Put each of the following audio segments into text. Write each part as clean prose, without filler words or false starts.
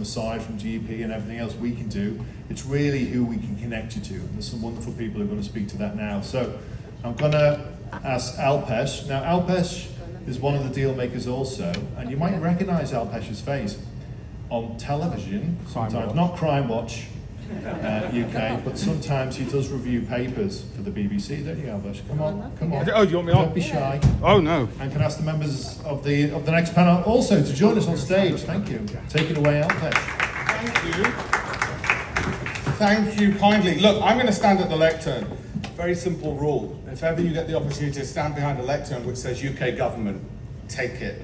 from aside from GP and everything else we can do. It's really who we can connect you to. And there's some wonderful people who are going to speak to that now. So I'm going to ask Alpesh. Now, Alpesh is one of the deal makers also, and you might recognize Alpesh's face on television sometimes, not Crime Watch UK, but sometimes he does review papers for the BBC, don't you, Alpesh? Come on. Oh, do you want me on? Don't be shy. Oh, no. And can ask the members of the next panel also to join us on stage. Thank you. Take it away, Alpesh. Thank you. Thank you kindly. Look, I'm going to stand at the lectern. Very simple rule. If ever you get the opportunity to stand behind a lectern which says UK government, take it.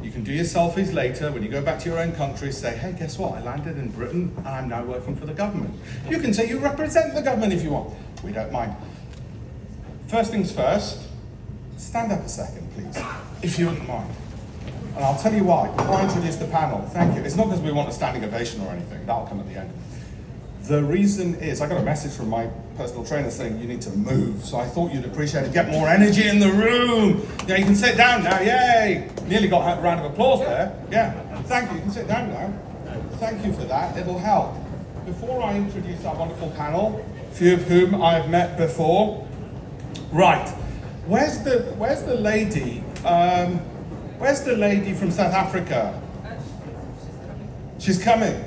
You can do your selfies later when you go back to your own country, say, hey, guess what? I landed in Britain and I'm now working for the government. You can say you represent the government if you want. We don't mind. First things first, stand up a second, please, if you wouldn't mind. And I'll tell you why, before I introduce the panel. Thank you. It's not because we want a standing ovation or anything. That'll come at the end. The reason is, I got a message from my personal trainer saying you need to move, so I thought you'd appreciate it, get more energy in the room. Yeah, you can sit down now, yay! Nearly got a round of applause there. Yeah, thank you, you can sit down now. Thank you for that, it'll help. Before I introduce our wonderful panel, a few of whom I've met before. Right, where's the lady? Where's the lady from South Africa? She's coming.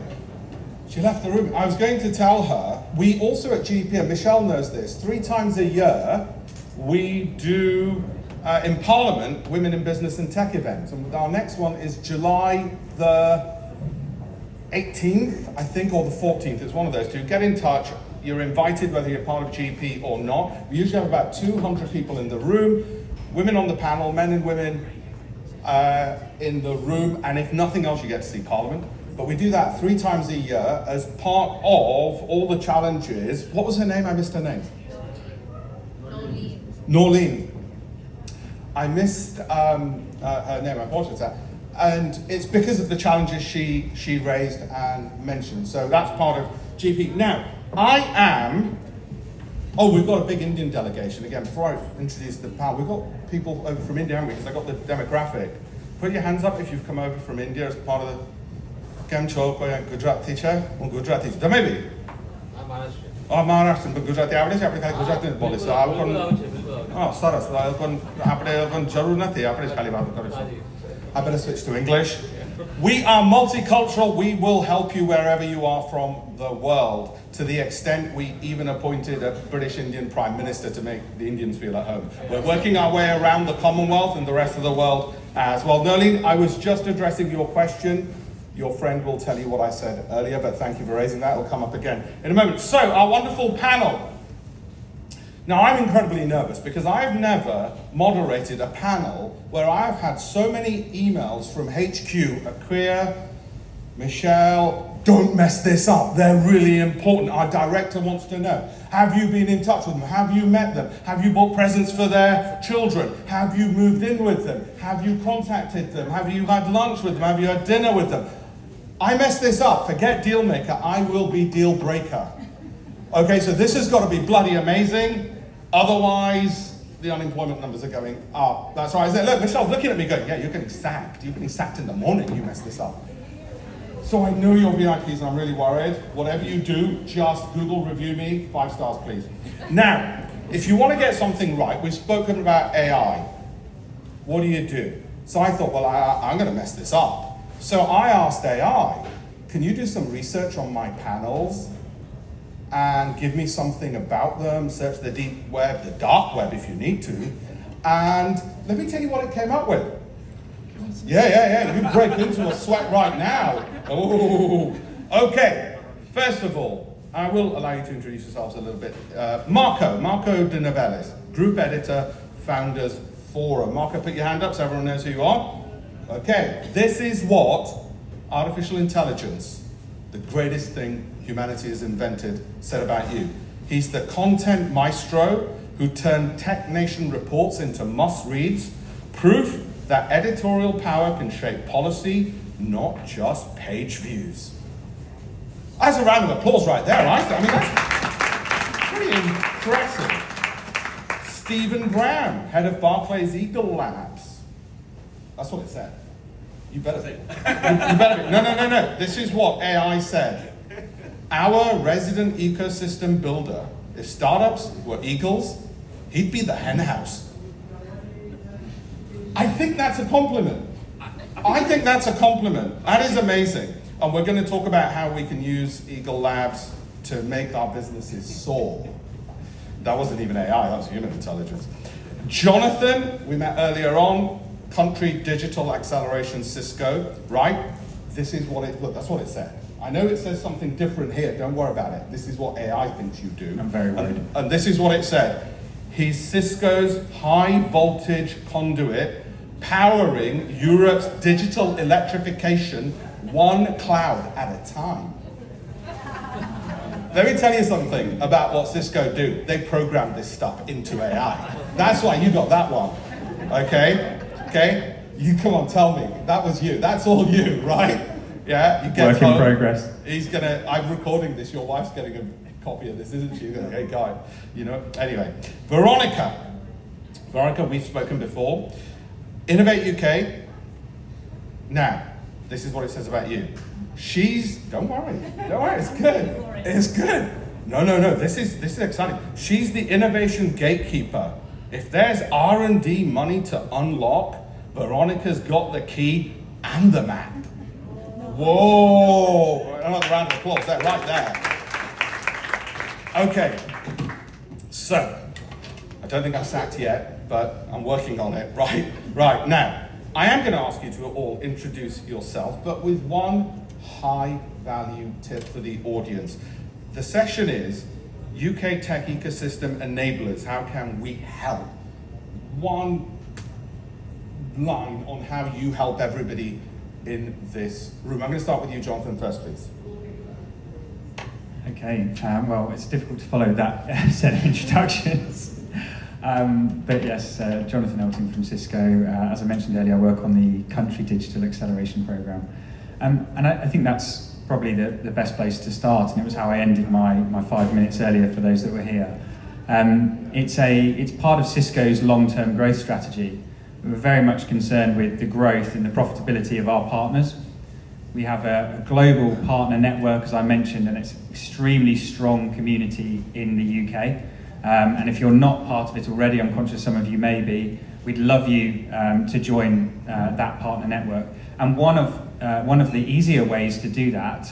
She left the room. I was going to tell her, we also at GP, and Michelle knows this, 3 times a year, we do, in Parliament, Women in Business and Tech events. And our next one is July the 18th, I think, or the 14th. It's one of those two. Get in touch. You're invited whether you're part of GP or not. We usually have about 200 people in the room, women on the panel, men and women in the room, and if nothing else, you get to see Parliament. But we do that 3 times a year as part of all the challenges. What was her name? I missed her name. Norleen. I missed her name. I apologize for that. And it's because of the challenges she raised and mentioned. So that's part of GP. Now, we've got a big Indian delegation. Again, before I introduce the panel, we've got people over from India, haven't we? Because I got the demographic. Put your hands up if you've come over from India as part of the કેમ છો કોઈ ગુજરાતી છે હું ગુજરાતી છું તમે બી મહારાષ્ટ્ર ગુજરાતી આવડે છે આપણે ખાલી ગુજરાતી જ બોલીશું સરસ આપણે જરૂર નથી આપણે જ ખાલી વાત કરીશું I better switch to English. We are multicultural. We will help you wherever you are from the world, to the extent we even appointed a British Indian Prime Minister to make the Indians feel at home. We're working our way around the Commonwealth and the rest of the world as well. Nerlene, I was just addressing your question. Your friend will tell you what I said earlier, but thank you for raising that. It'll come up again in a moment. So, our wonderful panel. Now, I'm incredibly nervous because I've never moderated a panel where I've had so many emails from HQ, Akir, Michelle, don't mess this up, they're really important. Our director wants to know, have you been in touch with them? Have you met them? Have you bought presents for their children? Have you moved in with them? Have you contacted them? Have you had lunch with them? Have you had dinner with them? I mess this up, forget Dealmaker, I will be deal breaker. Okay, so this has got to be bloody amazing, otherwise the unemployment numbers are going up. That's right, I said, look, Michelle's looking at me going, yeah, you're getting sacked in the morning, you mess this up. So I know you're VIPs and I'm really worried. Whatever you do, just Google review me, 5 stars please. Now, if you want to get something right, we've spoken about AI. What do you do? So I thought, well, I'm going to mess this up. So I asked AI, can you do some research on my panels and give me something about them, search the deep web, the dark web if you need to, and let me tell you what it came up with. Yeah, you break into a sweat right now. Oh, okay. First of all, I will allow you to introduce yourselves a little bit. Marco de Novellis, Group Editor, Founders Forum. Marco, put your hand up so everyone knows who you are. Okay, this is what artificial intelligence, the greatest thing humanity has invented, said about you. He's the content maestro who turned Tech Nation reports into must-reads, proof that editorial power can shape policy, not just page views. That's a round of applause right there, right? I mean, that's pretty impressive. Stephen Brown, head of Barclays Eagle Labs. That's what it said. You better be. You better be. No. This is what AI said. Our resident ecosystem builder, if startups were eagles, he'd be the hen house. I think that's a compliment. I think that's a compliment. That is amazing. And we're going to talk about how we can use Eagle Labs to make our businesses soar. That wasn't even AI, that was human intelligence. Jonathan, we met earlier on, Country Digital Acceleration Cisco, right? This is what look, that's what it said. I know it says something different here, don't worry about it. This is what AI thinks you do. I'm very worried. And this is what it said. He's Cisco's high voltage conduit powering Europe's digital electrification one cloud at a time. Let me tell you something about what Cisco do. They program this stuff into AI. That's why you got that one, okay? You come on, tell me. That was you. That's all you, right? Yeah, you get Work in progress. I'm recording this. Your wife's getting a copy of this, isn't she? Hey, guy, Anyway, Veronica, we've spoken before. Innovate UK. Now, this is what it says about you. Don't worry, it's good. It's good. No, this is exciting. She's the innovation gatekeeper. If there's R&D money to unlock, Veronica's got the key and the map. Whoa, another round of applause there, right there. Okay, so, I don't think I've sacked yet, but I'm working on it, right. Now, I am going to ask you to all introduce yourself, but with one high value tip for the audience. The session is UK tech ecosystem enablers. How can we help? One line on how you help everybody in this room. I'm going to start with you, Jonathan, first, please. Okay, well, it's difficult to follow that set of introductions. But yes, Jonathan Elting from Cisco. As I mentioned earlier, I work on the Country Digital Acceleration Program. And I think that's probably the best place to start, and it was how I ended my 5 minutes earlier for those that were here. It's part of Cisco's long-term growth strategy. We're very much concerned with the growth and the profitability of our partners. We have a global partner network, as I mentioned, and it's an extremely strong community in the UK. And if you're not part of it already, I'm conscious some of you may be, we'd love you to join that partner network. And one of the easier ways to do that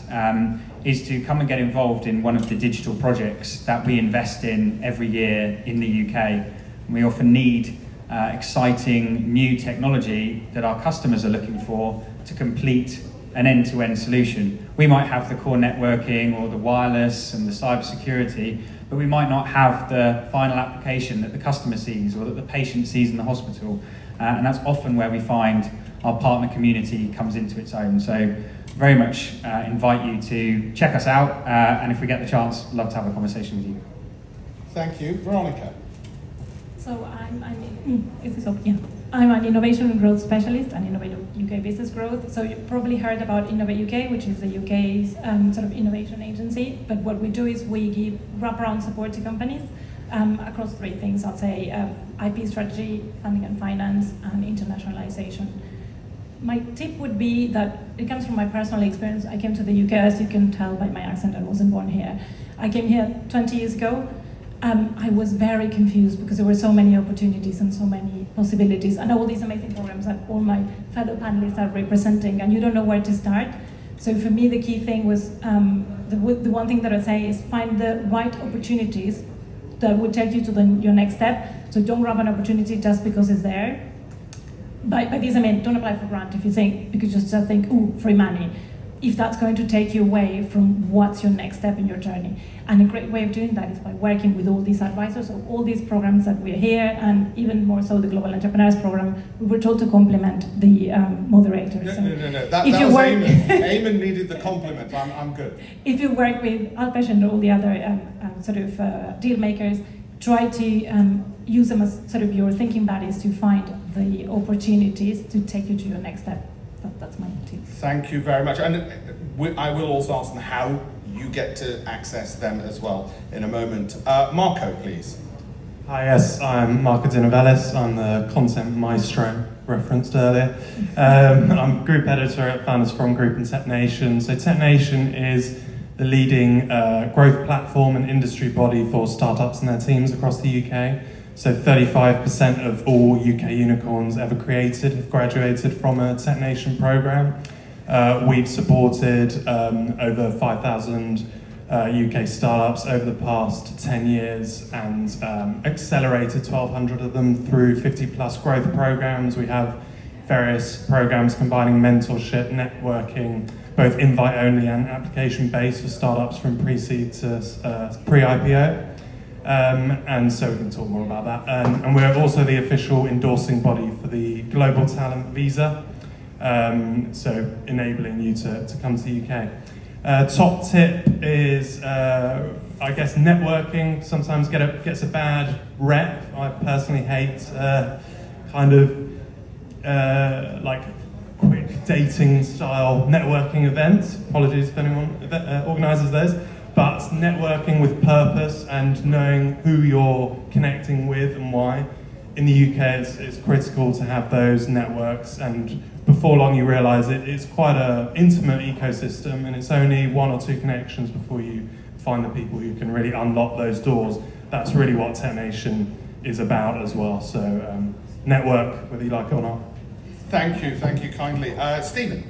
is to come and get involved in one of the digital projects that we invest in every year in the UK. We often need exciting new technology that our customers are looking for to complete an end-to-end solution. We might have the core networking or the wireless and the cybersecurity, but we might not have the final application that the customer sees or that the patient sees in the hospital. And that's often where we find our partner community comes into its own. So very much invite you to check us out, and if we get the chance, love to have a conversation with you. Thank you. Veronica. So I'm an innovation and growth specialist and Innovate UK Business Growth. So you probably heard about Innovate UK, which is the UK's sort of innovation agency. But what we do is we give wraparound support to companies across three things. I'll say IP strategy, funding and finance, and internationalization. My tip would be that it comes from my personal experience. I came to the UK, as you can tell by my accent, I wasn't born here. I came here 20 years ago. I was very confused because there were so many opportunities and so many possibilities and all these amazing programs that all my fellow panelists are representing, and you don't know where to start. So for me, the key thing was, the one thing that I say is find the right opportunities that would take you to your next step. So don't grab an opportunity just because it's there. By this I mean, don't apply for grant if you think, because you just think, ooh, free money. If that's going to take you away from what's your next step in your journey. And a great way of doing that is by working with all these advisors, so all these programs that we're here, and even more so the Global Entrepreneurs Program, we were told to complement the moderators. No. That was Eamon. Eamon needed the compliment. I'm good. If you work with Alpesh and all the other deal makers, try to use them as sort of your thinking buddies to find the opportunities to take you to your next step. That's my tip. Thank you very much. And I will also ask them how you get to access them as well in a moment. Marco, please. Hi, yes, I'm Marco Di Novellis. I'm the content maestro referenced earlier. I'm group editor at Founders Forum Group and Tech Nation. So Tech Nation is the leading growth platform and industry body for startups and their teams across the UK. So 35% of all UK unicorns ever created have graduated from a Tech Nation programme. We've supported over 5,000 UK startups over the past 10 years and accelerated 1,200 of them through 50 plus growth programs. We have various programs combining mentorship, networking, both invite only and application based for startups from pre-seed to pre-IPO. And so we can talk more about that. And we're also the official endorsing body for the Global Talent Visa, so enabling you to come to the UK. Top tip is, I guess, networking sometimes gets a bad rep. I personally hate like quick dating style networking events. Apologies if anyone organises those. But networking with purpose and knowing who you're connecting with and why. In the UK, it's critical to have those networks, and before long you realise it's quite an intimate ecosystem, and it's only one or two connections before you find the people who can really unlock those doors. That's really what Tech Nation is about as well. So network, whether you like it or not. Thank you kindly. Stephen.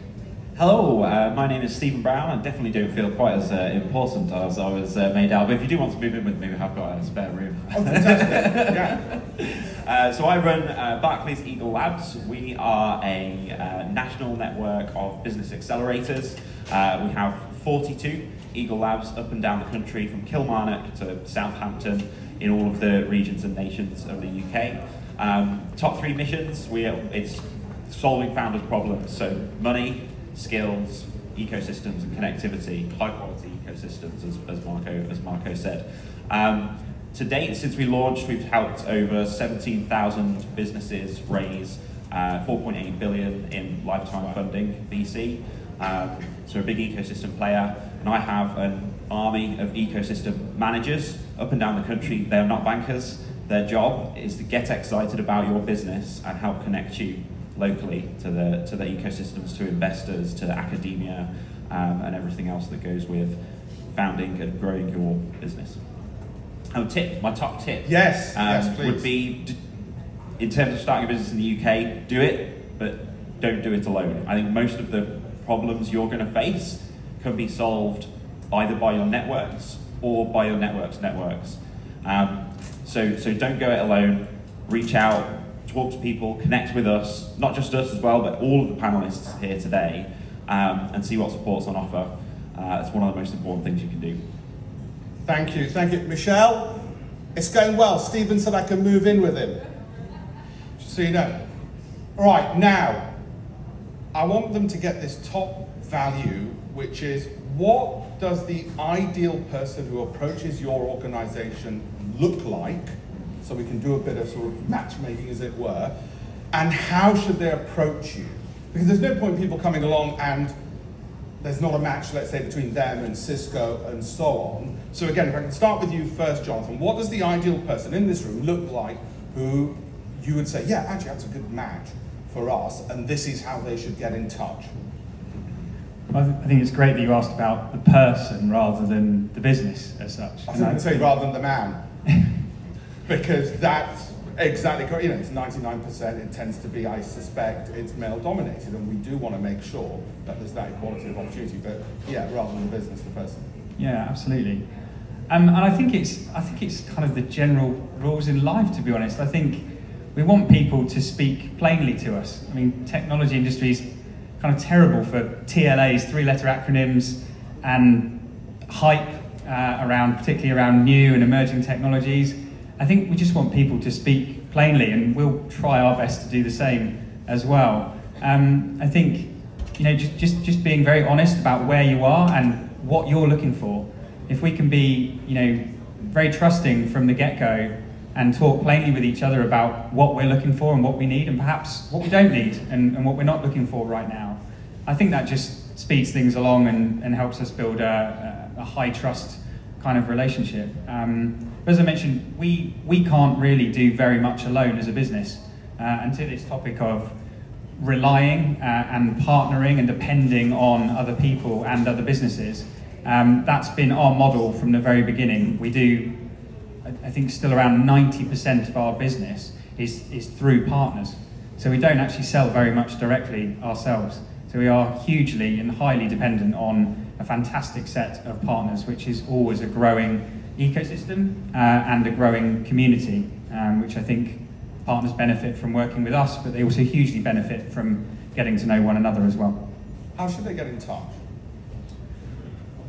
Hello, my name is Stephen Brown. I definitely don't feel quite as important as I was made out, but if you do want to move in with me, we have got a spare room. Oh, fantastic. Yeah. So I run Barclays Eagle Labs. We are a national network of business accelerators. We have 42 Eagle Labs up and down the country, from Kilmarnock to Southampton, in all of the regions and nations of the UK. Top three missions, it's solving founders' problems, so money, skills, ecosystems and connectivity, high quality ecosystems, as Marco said. To date, since we launched, we've helped over 17,000 businesses raise 4.8 billion in lifetime funding, VC. So a big ecosystem player, and I have an army of ecosystem managers up and down the country. They're not bankers. Their job is to get excited about your business and help connect you locally to the ecosystems, to investors, to academia, and everything else that goes with founding and growing your business. My top tip Yes, please. would be, in terms of starting a business in the UK, do it, but don't do it alone. I think most of the problems you're going to face can be solved either by your networks or by your networks. So don't go it alone. Reach out, talk to people, connect with us, not just us as well, but all of the panelists here today, and see what support's on offer. It's one of the most important things you can do. Thank you. Michelle, it's going well. Stephen said I can move in with him. Just so you know. All right, now, I want them to get this top value, which is, what does the ideal person who approaches your organization look like? So we can do a bit of sort of matchmaking, as it were. And how should they approach you? Because there's no point in people coming along and there's not a match, let's say, between them and Cisco and so on. So again, if I can start with you first, Jonathan, what does the ideal person in this room look like who you would say, yeah, actually that's a good match for us, and this is how they should get in touch? I think it's great that you asked about the person rather than the business as such. I was going to say rather than the man, because that's exactly correct. It's 99%. It tends to be, I suspect, it's male dominated, and we do want to make sure that there's that equality of opportunity. But yeah, rather than the business, the person. Yeah, absolutely. And I think it's kind of the general rules in life, to be honest. I think we want people to speak plainly to us. I mean, technology industry is kind of terrible for TLAs, three-letter acronyms, and hype particularly around new and emerging technologies. I think we just want people to speak plainly, and we'll try our best to do the same as well. I think, just being very honest about where you are and what you're looking for. If we can be, very trusting from the get-go and talk plainly with each other about what we're looking for and what we need, and perhaps what we don't need and what we're not looking for right now, I think that just speeds things along and helps us build a high trust kind of relationship. But as I mentioned, we can't really do very much alone as a business. And to this topic of relying and partnering and depending on other people and other businesses, that's been our model from the very beginning. We do, I think, still around 90% of our business is through partners. So we don't actually sell very much directly ourselves. So we are hugely and highly dependent on a fantastic set of partners, which is always a growing ecosystem and a growing community, which I think partners benefit from working with us, but they also hugely benefit from getting to know one another as well. How should they get in touch?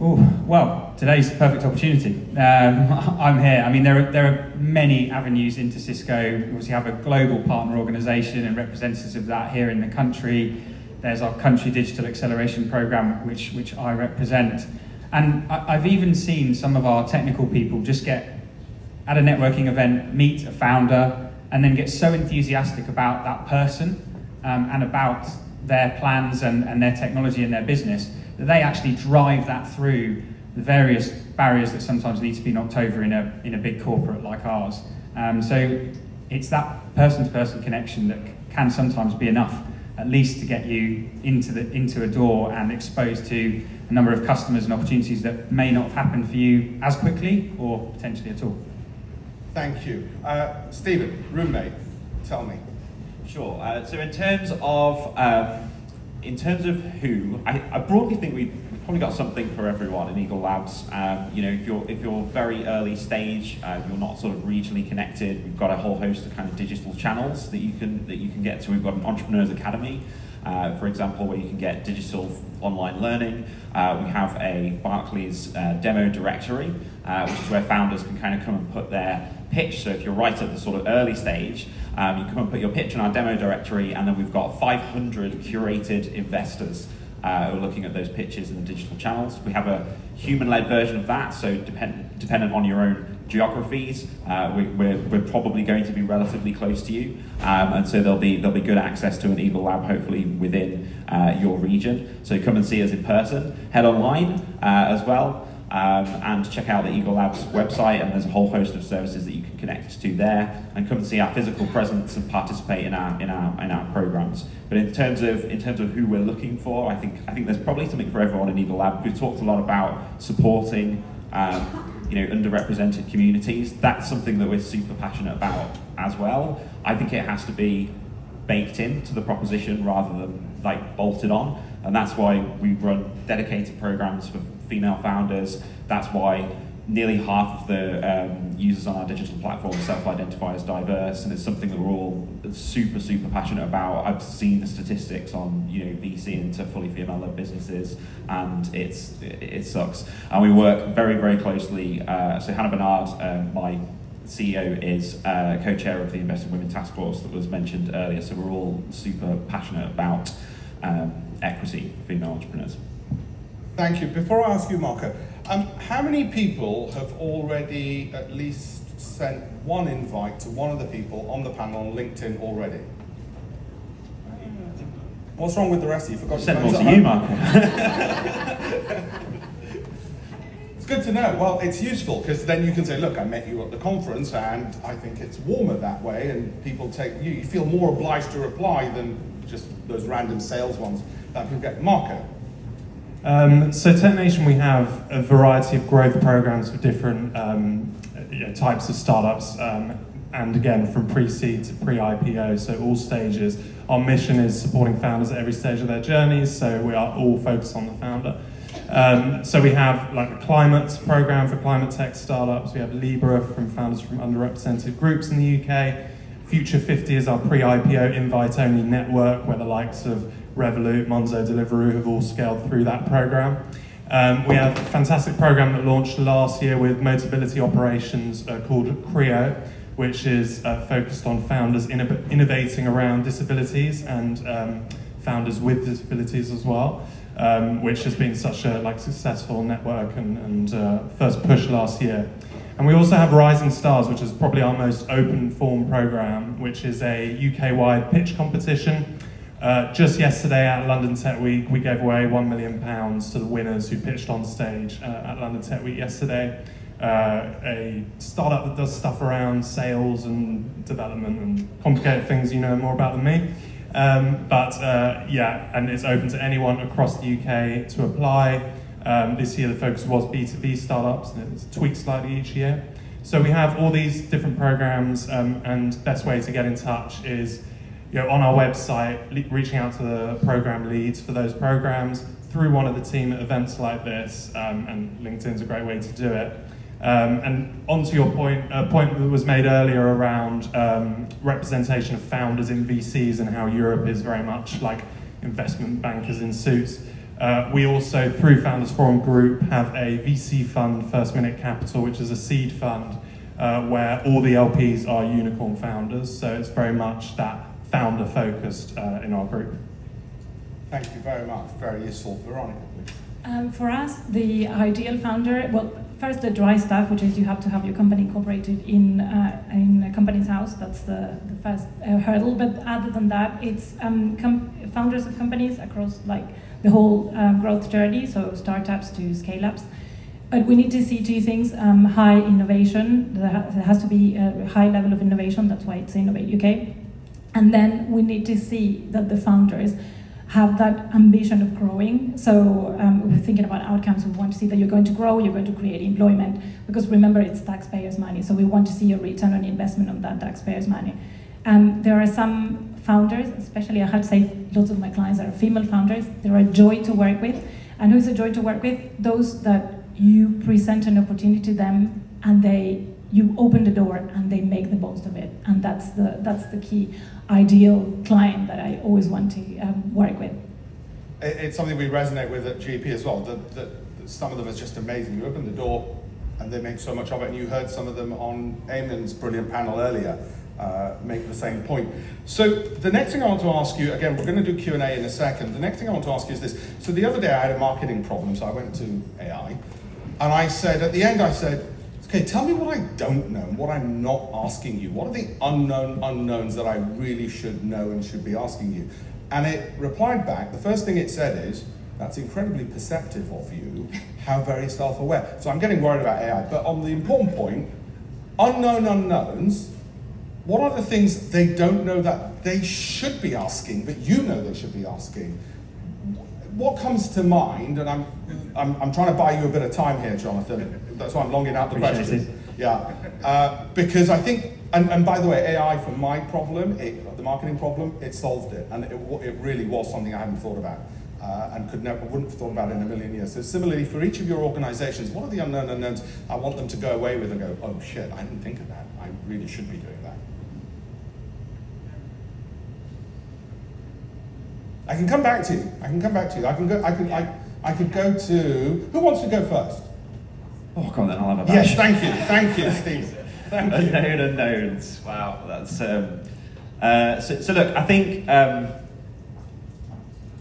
Ooh, well, today's the perfect opportunity. I'm here. I mean, there are many avenues into Cisco. We obviously have a global partner organisation and representatives of that here in the country. There's our country digital acceleration programme, which I represent. And I've even seen some of our technical people just get at a networking event, meet a founder, and then get so enthusiastic about that person and about their plans and their technology and their business that they actually drive that through the various barriers that sometimes need to be knocked over in a big corporate like ours. So it's that person-to-person connection that can sometimes be enough, at least to get you into a door and exposed to a number of customers and opportunities that may not happen for you as quickly or potentially at all. Thank you. Stephen, roommate, tell me. Sure. So in terms of who, I broadly think we've probably got something for everyone in Eagle Labs. If you're very early stage, you're not sort of regionally connected. We've got a whole host of kind of digital channels that you can get to. We've got an Entrepreneurs Academy, for example, where you can get digital online learning. We have a Barclays demo directory, which is where founders can kind of come and put their pitch. So if you're right at the sort of early stage, you come and put your pitch in our demo directory, and then we've got 500 curated investors who are looking at those pitches in the digital channels. We have a human-led version of that, so dependent on your own geographies, we're probably going to be relatively close to you, and so there'll be good access to an Eagle Lab hopefully within your region. So come and see us in person, head online as well. And check out the Eagle Labs website, and there's a whole host of services that you can connect to there, and come and see our physical presence and participate in our programs. But in terms of who we're looking for, I think there's probably something for everyone in Eagle Lab. We've talked a lot about supporting underrepresented communities. That's something that we're super passionate about as well. I think it has to be baked into the proposition rather than like bolted on, and that's why we run dedicated programs for female founders. That's why nearly half of the users on our digital platform self-identify as diverse, and it's something that we're all super passionate about. I've seen the statistics on VC into fully female-led businesses, and it sucks. And we work very closely. So Hannah Bernard, my CEO, is co-chair of the Investing Women Task Force that was mentioned earlier. So we're all super passionate about equity for female entrepreneurs. Thank you. Before I ask you, Marco, how many people have already at least sent one invite to one of the people on the panel on LinkedIn already? What's wrong with the rest of you? Forgot your Send more phones to at you, home? Marco. It's good to know. Well, it's useful because then you can say, look, I met you at the conference and I think it's warmer that way, and people take you feel more obliged to reply than just those random sales ones that people get. Marco? So Tech Nation, we have a variety of growth programs for different types of startups, and again, from pre-seed to pre-IPO, so all stages. Our mission is supporting founders at every stage of their journeys, so we are all focused on the founder. So we have like a climate program for climate tech startups. We have Libra from founders from underrepresented groups in the UK. Future 50 is our pre-IPO invite-only network, where the likes of Revolut, Monzo, Deliveroo have all scaled through that program. We have a fantastic program that launched last year with Motability Operations called CREO, which is focused on founders innovating around disabilities and founders with disabilities as well, which has been such a successful network and first push last year. And we also have Rising Stars, which is probably our most open form program, which is a UK-wide pitch competition Just yesterday at London Tech Week, we gave away £1 million to the winners who pitched on stage at London Tech Week yesterday. A startup that does stuff around sales and development and complicated things you know more about than me. And it's open to anyone across the UK to apply. This year the focus was B2B startups, and it's tweaked slightly each year. So we have all these different programs, and best way to get in touch is on our website, reaching out to the program leads for those programs, through one of the team at events like this, and LinkedIn's a great way to do it. And onto your point, a point that was made earlier around representation of founders in VCs and how Europe is very much like investment bankers in suits. We also, through Founders Forum Group, have a VC fund, First Minute Capital, which is a seed fund where all the LPs are unicorn founders. So it's very much that founder focused in our group. Thank you very much. Very useful. Veronica, please. For us, the ideal founder, well, first the dry stuff, which is you have to have your company incorporated in a company's house. That's the first hurdle. But other than that, it's founders of companies across like the whole growth journey, so startups to scale-ups. But we need to see two things: high innovation. There has to be a high level of innovation. That's why it's Innovate UK. And then we need to see that the founders have that ambition of growing. So we're thinking about outcomes. We want to see that you're going to grow, you're going to create employment, because remember, it's taxpayers' money. So we want to see a return on investment on that taxpayers' money. There are some founders, especially I had to say lots of my clients are female founders. They're a joy to work with. And who's a joy to work with? Those that you present an opportunity to them and you open the door and they make the most of it. And that's the key ideal client that I always want to work with. It's something we resonate with at GP as well, that some of them are just amazing. You open the door and they make so much of it, and you heard some of them on Eamon's brilliant panel earlier make the same point. So the next thing I want to ask you, again, we're going to do Q&A in a second. The next thing I want to ask you is this. So the other day I had a marketing problem, so I went to AI, and I said, at the end I said, okay, tell me what I don't know, what I'm not asking you. What are the unknown unknowns that I really should know and should be asking you? And it replied back, the first thing it said is, that's incredibly perceptive of you, how very self-aware. So I'm getting worried about AI, but on the important point, unknown unknowns, what are the things they don't know that they should be asking, but you know they should be asking? What comes to mind, and I'm trying to buy you a bit of time here, Jonathan, that's why I'm longing out the questions. Yeah, because I think, and by the way, AI for my problem, the marketing problem, it solved it, and it really was something I hadn't thought about, and wouldn't have thought about in a million years. So similarly, for each of your organizations, what are the unknown unknowns I want them to go away with and go, oh shit, I didn't think of that, I really should be doing that. I can come back to you. I could go to, who wants to go first? Oh, come on then, I'll have a Yes, thank you, Steve. Thank you. Unknown unknowns. Wow, that's so look, I think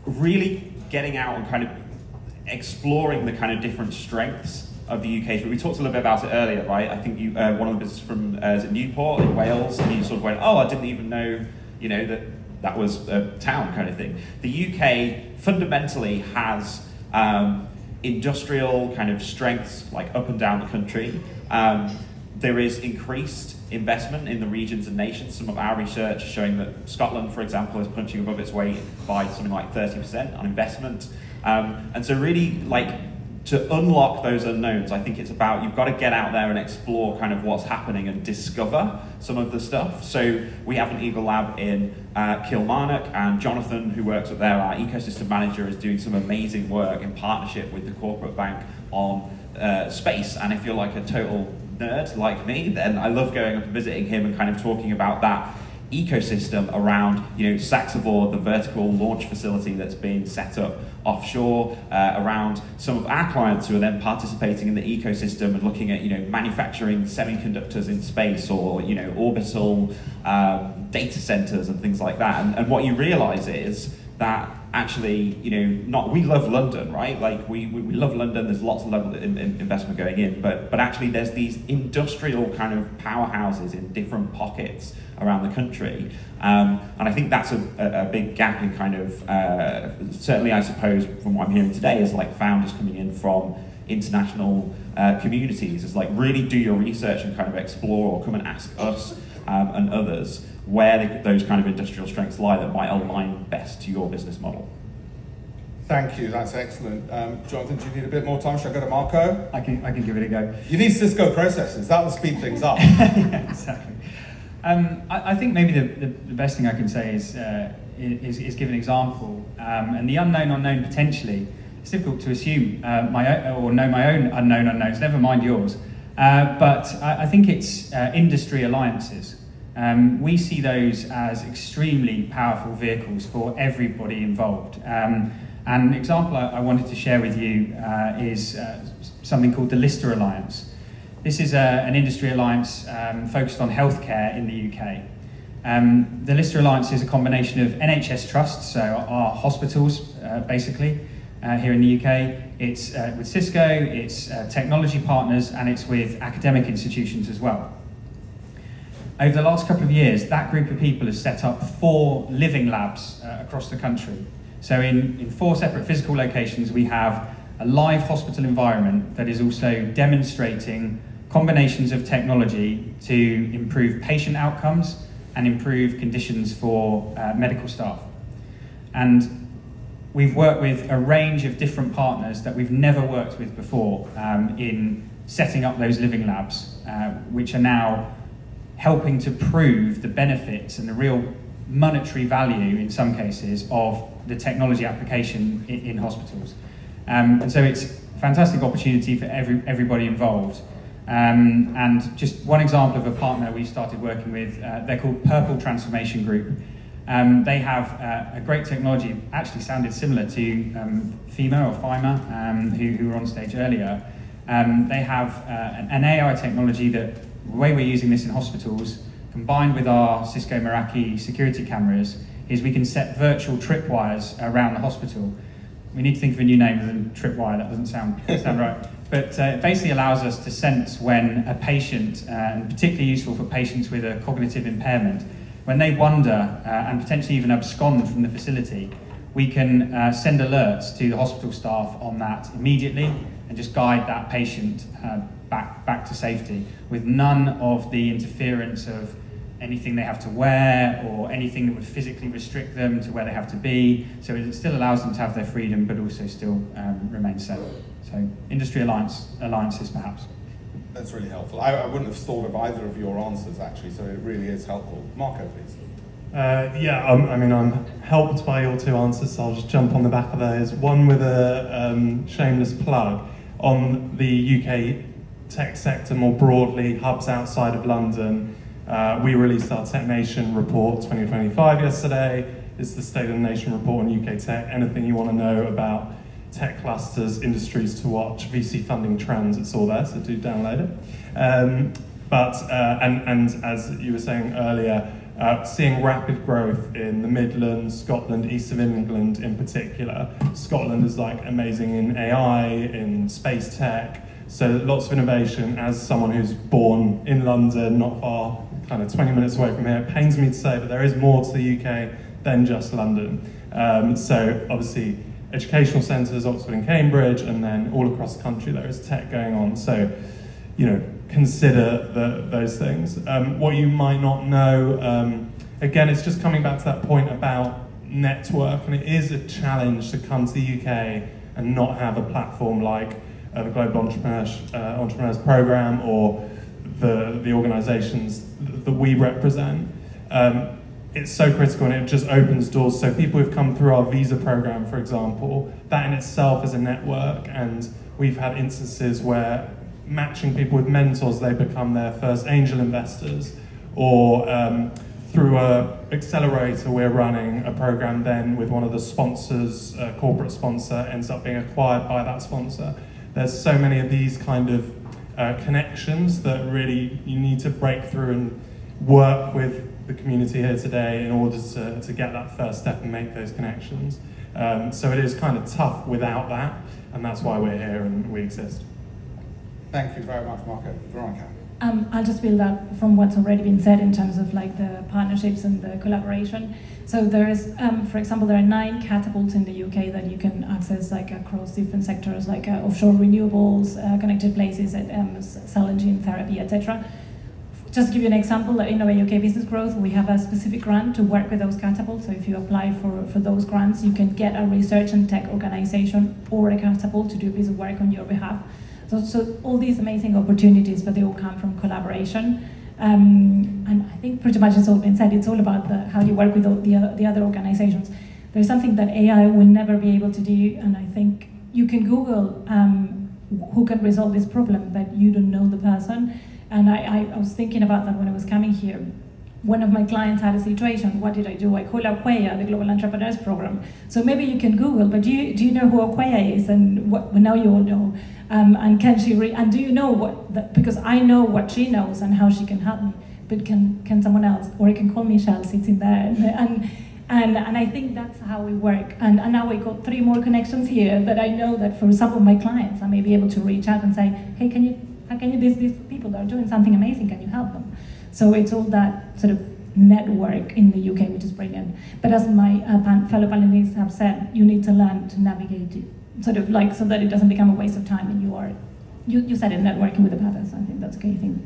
really getting out and kind of exploring the kind of different strengths of the UK. We talked a little bit about it earlier, right? I think you one of the businesses from is it Newport in Wales, and you sort of went, oh, I didn't even know, that was a town kind of thing. The UK fundamentally has industrial kind of strengths like up and down the country. There is increased investment in the regions and nations. Some of our research showing that Scotland, for example, is punching above its weight by something like 30% on investment. And so really, to unlock those unknowns, I think it's about, you've got to get out there and explore kind of what's happening and discover some of the stuff. So we have an Eagle Lab in Kilmarnock, and Jonathan, who works up there, our ecosystem manager, is doing some amazing work in partnership with the corporate bank on space. And if you're like a total nerd like me, then I love going up and visiting him and kind of talking about that ecosystem around, Saxavor, the vertical launch facility that's being set up offshore, around some of our clients who are then participating in the ecosystem and looking at, manufacturing semiconductors in space, or, orbital data centers and things like that. And what you realize is that actually, we love London, right? Like we love London. There's lots of level investment going in, but actually there's these industrial kind of powerhouses in different pockets around the country, and I think that's a big gap in kind of certainly, I suppose, from what I'm hearing today, is like founders coming in from international communities. Is like really do your research and kind of explore, or come and ask us and others where those kind of industrial strengths lie that might align best to your business model. Thank you, that's excellent. Jonathan, do you need a bit more time? Should I go to Marco? I can give it a go. You need Cisco processes, that will speed things up. Yeah, exactly. I think maybe the best thing I can say is give an example. And the unknown potentially, it's difficult to assume know my own unknown unknowns, never mind yours. But I think it's industry alliances. We see those as extremely powerful vehicles for everybody involved. And an example I wanted to share with you is something called the Lister Alliance. This is an industry alliance focused on healthcare in the UK. The Lister Alliance is a combination of NHS trusts, so our hospitals basically here in the UK. It's with Cisco, it's technology partners, and it's with academic institutions as well. Over the last couple of years, that group of people has set up 4 living labs across the country. So in 4 separate physical locations, we have a live hospital environment that is also demonstrating combinations of technology to improve patient outcomes and improve conditions for medical staff. And we've worked with a range of different partners that we've never worked with before in setting up those living labs, which are now helping to prove the benefits and the real monetary value, in some cases, of the technology application in hospitals. And so it's a fantastic opportunity for everybody involved. And just one example of a partner we started working with, they're called Purple Transformation Group. They have a great technology, actually sounded similar to FEMA, who were on stage earlier. They have an AI technology that, the way we're using this in hospitals, combined with our Cisco Meraki security cameras, is we can set virtual tripwires around the hospital. We need to think of a new name than tripwire, that doesn't sound right. But it basically allows us to sense when a patient, and particularly useful for patients with a cognitive impairment, when they wander and potentially even abscond from the facility, we can send alerts to the hospital staff on that immediately and just guide that patient back to safety with none of the interference of anything they have to wear or anything that would physically restrict them to where they have to be. So it still allows them to have their freedom, but also still remain safe. So industry alliances, perhaps. That's really helpful. I wouldn't have thought of either of your answers, actually, so it really is helpful. Marco, please. I'm helped by your 2 answers, so I'll just jump on the back of those. One with a shameless plug on the UK tech sector more broadly, hubs outside of London. We released our Tech Nation report 2025 yesterday. It's the State of the Nation report on UK tech. Anything you want to know about tech clusters, industries to watch, VC funding trends, it's all there, so do download it. And as you were saying earlier, seeing rapid growth in the Midlands, Scotland, east of England in particular. Scotland is like amazing in AI, in space tech, so lots of innovation. As someone who's born in London, not far, kind of 20 minutes away from here, it pains me to say, but there is more to the UK than just London. So obviously, educational centres, Oxford and Cambridge, and then all across the country there is tech going on. So, consider those things. What you might not know, again, it's just coming back to that point about network, and it is a challenge to come to the UK and not have a platform like the Global Entrepreneurs Programme or the organisations that we represent. It's so critical, and it just opens doors. So people who've come through our visa program, for example, that in itself is a network, and we've had instances where matching people with mentors, they become their first angel investors, or through a accelerator we're running a program then with one of the sponsors, a corporate sponsor, ends up being acquired by that sponsor. There's so many of these kind of connections that really you need to break through and work with the community here today in order to get that first step and make those connections. So it is kind of tough without that, and that's why we're here and we exist. Thank you very much, Marco. Veronica. I'll just build up from what's already been said in terms of like the partnerships and the collaboration. So there is, for example, there are 9 catapults in the UK that you can access like across different sectors, like offshore renewables, connected places, cell and gene therapy, etc. Just to give you an example, in our UK Business Growth, we have a specific grant to work with those catapults. So if you apply for those grants, you can get a research and tech organization or a catapult to do a piece of work on your behalf. So all these amazing opportunities, but they all come from collaboration. And I think pretty much it's all been said. It's all about how you work with all the other organizations. There's something that AI will never be able to do, and I think you can Google who can resolve this problem, but you don't know the person. And I was thinking about that when I was coming here. One of my clients had a situation. What did I do? I called Aquaya, the Global Entrepreneurs Program. So maybe you can Google, but do you know who Aquaya is? And well, now you all know. And can she? And do you know what? Because I know what she knows and how she can help me. But can someone else? Or I can call Michelle sitting there. And I think that's how we work. And now we got 3 more connections here that I know that for some of my clients, I may be able to reach out and say, hey, how can you these people that are doing something amazing? Can you help them? So it's all that sort of network in the UK, which is brilliant. But as my fellow panelists have said, you need to learn to navigate it, sort of like so that it doesn't become a waste of time. And you said it, networking with the purpose. I think that's a key thing.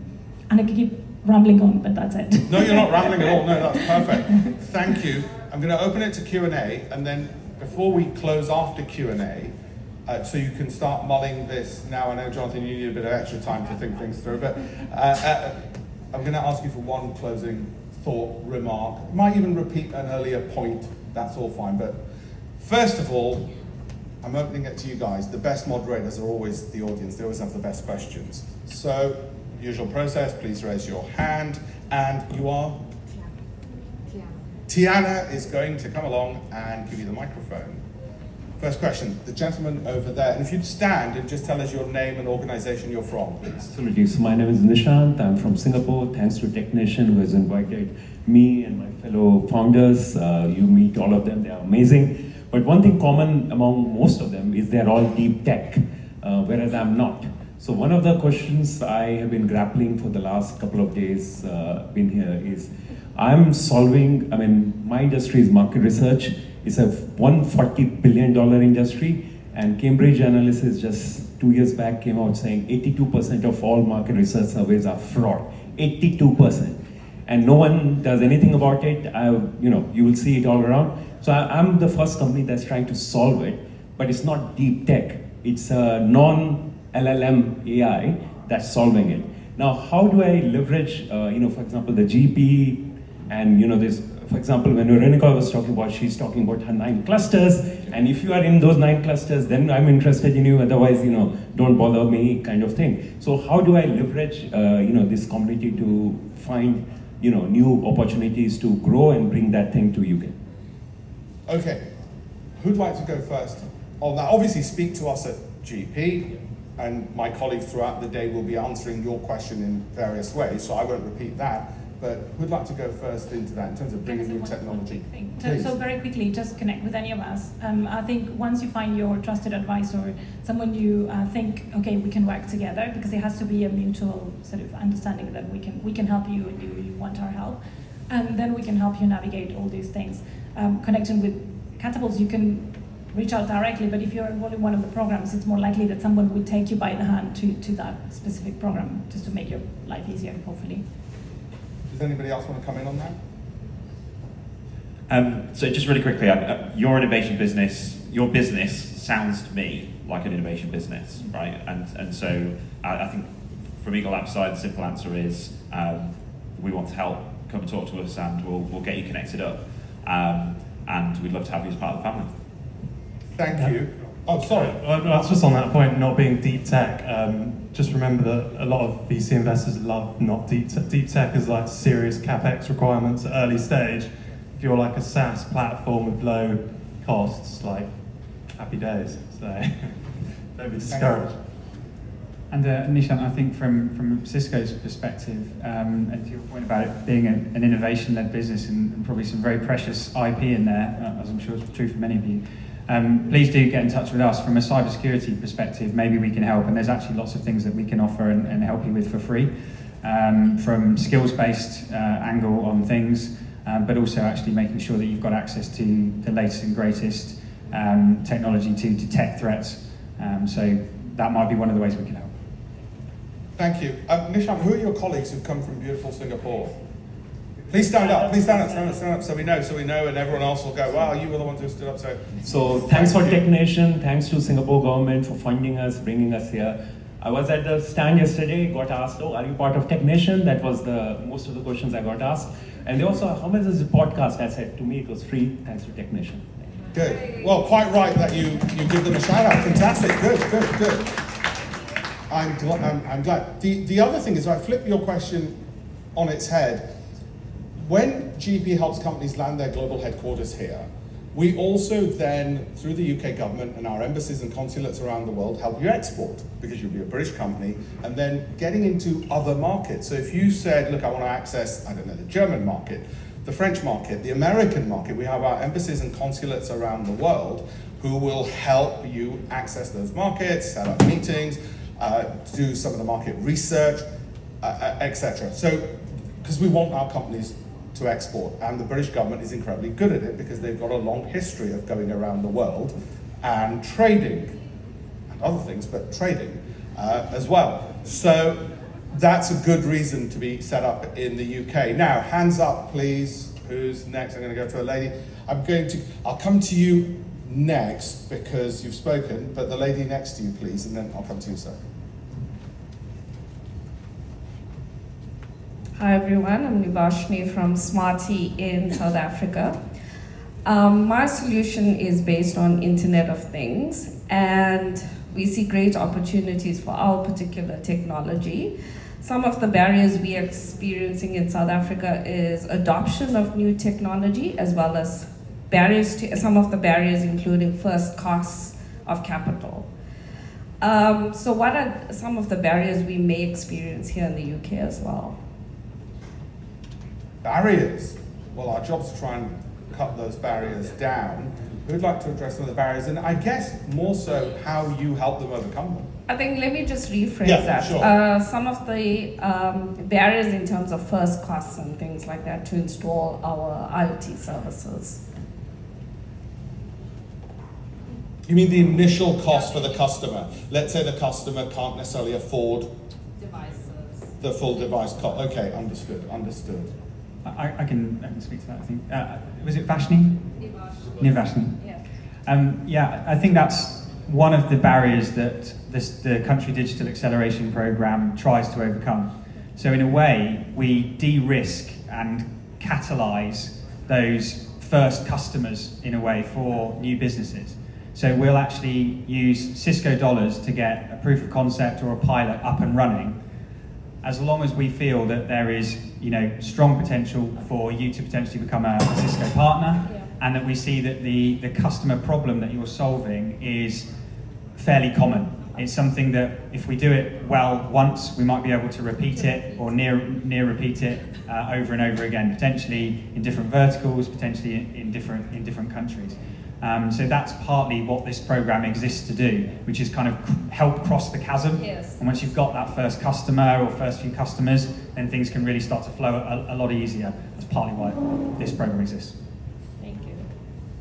And I could keep rambling on, but that's it. No, you're not rambling at all. No, that's perfect. Thank you. I'm going to open it to Q&A, and then before we close after Q&A, so you can start mulling this now. I know, Jonathan, you need a bit of extra time to think things through, but I'm going to ask you for one closing thought, remark. Might even repeat an earlier point, that's all fine. But first of all, I'm opening it to you guys. The best moderators are always the audience. They always have the best questions. So, usual process, please raise your hand. And you are? Tiana is going to come along and give you the microphone. First question, the gentleman over there. And if you'd stand and just tell us your name and organization you're from, please. Absolutely. So my name is Nishant. I'm from Singapore. Thanks to Technician who has invited me and my fellow founders. You meet all of them. They are amazing. But one thing common among most of them is they're all deep tech, whereas I'm not. So one of the questions I have been grappling for the last couple of days been here is, I'm solving, my industry is market research. It's a $140 billion industry, and Cambridge Analysis just 2 years back came out saying 82% of all market research surveys are fraud. 82%. And no one does anything about it. You will see it all around. So I'm the first company that's trying to solve it, but it's not deep tech. It's a non-LLM AI that's solving it. Now, how do I leverage, for example, the GP and, this, for example, when Veronica was talking about, she's talking about her 9 clusters, and if you are in those 9 clusters, then I'm interested in you, otherwise, don't bother me kind of thing. So how do I leverage, this community to find, new opportunities to grow and bring that thing to UK? Okay, who'd like to go first on that? Obviously, speak to us at GP, and my colleagues throughout the day will be answering your question in various ways, so I won't repeat that. But who'd like to go first into that in terms of bringing new technology? So very quickly, just connect with any of us. I think once you find your trusted advisor, someone you think, okay, we can work together, because it has to be a mutual sort of understanding that we can help you and you want our help, and then we can help you navigate all these things. Connection with catapults, you can reach out directly, but if you're involved in one of the programs, it's more likely that someone will take you by the hand to that specific program, just to make your life easier, hopefully. Does anybody else want to come in on that? So just really quickly, your innovation business, your business sounds to me like an innovation business, right? And so I think from Eagle Lab's side, the simple answer is we want to help. Come and talk to us, and we'll get you connected up. And we'd love to have you as part of the family. Thank you. Oh, sorry. That's just on that point, not being deep tech. Just remember that a lot of VC investors love not deep tech. Deep tech is like serious capex requirements at early stage. If you're like a SaaS platform with low costs, like happy days. So don't be discouraged. And Nishant, I think from Cisco's perspective, and to your point about it being an innovation-led business and probably some very precious IP in there, as I'm sure is true for many of you, please do get in touch with us. From a cybersecurity perspective, maybe we can help, and there's actually lots of things that we can offer and help you with for free, from skills-based angle on things, but also actually making sure that you've got access to the latest and greatest technology to detect threats. So that might be one of the ways we can help. Thank you. Nishant, who are your colleagues who've come from beautiful Singapore? Please stand up, stand up, so we know, and everyone else will go, wow, you were the ones who stood up, So thanks for TechNation, thanks to Singapore government for funding us, bringing us here. I was at the stand yesterday, got asked, oh, are you part of TechNation? That was most of the questions I got asked. And they also, how much is the podcast? I said, to me it was free, thanks to TechNation. Good. Well, quite right that you give them a shout out. Fantastic. Good. I'm glad. The other thing is, I flip your question on its head. When GP helps companies land their global headquarters here, we also then, through the UK government and our embassies and consulates around the world, help you export, because you'll be a British company, and then getting into other markets. So if you said, look, I want to access, I don't know, the German market, the French market, the American market, we have our embassies and consulates around the world who will help you access those markets, set up meetings, do some of the market research, etc. So, because we want our companies to export, and the British government is incredibly good at it because they've got a long history of going around the world and trading, and other things, but trading as well. So that's a good reason to be set up in the UK. Now, hands up, please. Who's next? I'm going to go to a lady. I'll come to you next because you've spoken, but the lady next to you, please, and then I'll come to you, sir. Hi everyone, I'm Nivashni from Smarty in South Africa. My solution is based on Internet of Things, and we see great opportunities for our particular technology. Some of the barriers we are experiencing in South Africa is adoption of new technology, as well as some of the barriers including first costs of capital. So what are some of the barriers we may experience here in the UK as well? Barriers. Well, our job is to try and cut those barriers down. Who'd like to address some of the barriers? And I guess more so how you help them overcome them. I think, let me just rephrase that. Sure. Some of the barriers in terms of first costs and things like that to install our IoT services. You mean the initial cost for the customer? Let's say the customer can't necessarily afford Devices. the full device cost. Okay, understood. I can speak to that, I think. Was it Vashni? Nivashni. Yeah. I think that's one of the barriers that the Country Digital Acceleration Programme tries to overcome. So in a way, we de-risk and catalyse those first customers, in a way, for new businesses. So we'll actually use Cisco dollars to get a proof of concept or a pilot up and running, as long as we feel that there is, strong potential for you to potentially become a Cisco partner, and that we see that the customer problem that you're solving is fairly common. It's something that if we do it well once, we might be able to repeat it or near repeat it over and over again, potentially in different verticals, potentially in different countries. So that's partly what this program exists to do, which is kind of help cross the chasm. Yes. And once you've got that first customer or first few customers, then things can really start to flow a lot easier. That's partly why this program exists. Thank you.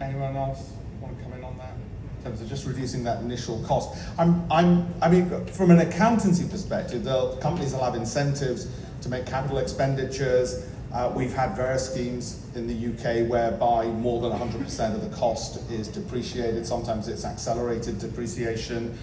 Anyone else want to come in on that? In terms of just reducing that initial cost. I mean, from an accountancy perspective, the companies will have incentives to make capital expenditures. We've had various schemes in the UK whereby more than 100% of the cost is depreciated. Sometimes it's accelerated depreciation.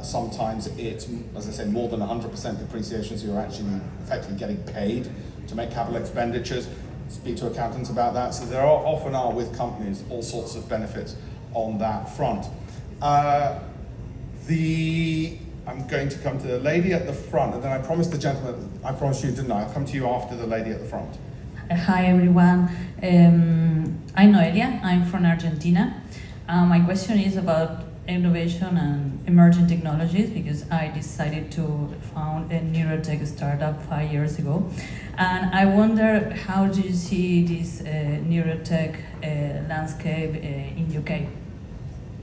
Sometimes it's, as I say, more than 100% depreciation, so you're actually effectively getting paid to make capital expenditures. Speak to accountants about that. So there often are with companies all sorts of benefits on that front. I'm going to come to the lady at the front, and then I promised the gentleman, I promised you, didn't I? I'll come to you after the lady at the front. Hi everyone, I'm Noelia, I'm from Argentina. My question is about innovation and emerging technologies, because I decided to found a neurotech startup 5 years ago. And I wonder, how do you see this neurotech landscape in UK?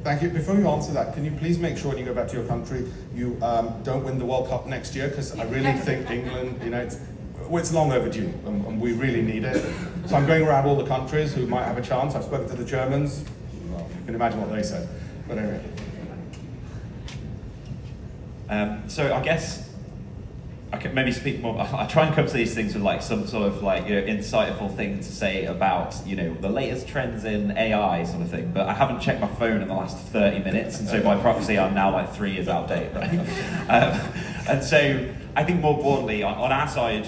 Thank you. Before you answer that, can you please make sure when you go back to your country, you don't win the World Cup next year? Because I really think England, it's long overdue, and we really need it. So I'm going around all the countries who might have a chance. I've spoken to the Germans. Well, you can imagine what they said. But anyway. So I guess I could maybe speak more. I try and come to these things with like some sort of like insightful thing to say about the latest trends in AI sort of thing. But I haven't checked my phone in the last 30 minutes, and so by proxy I'm now like 3 years out of date, right? And so I think more broadly on our side,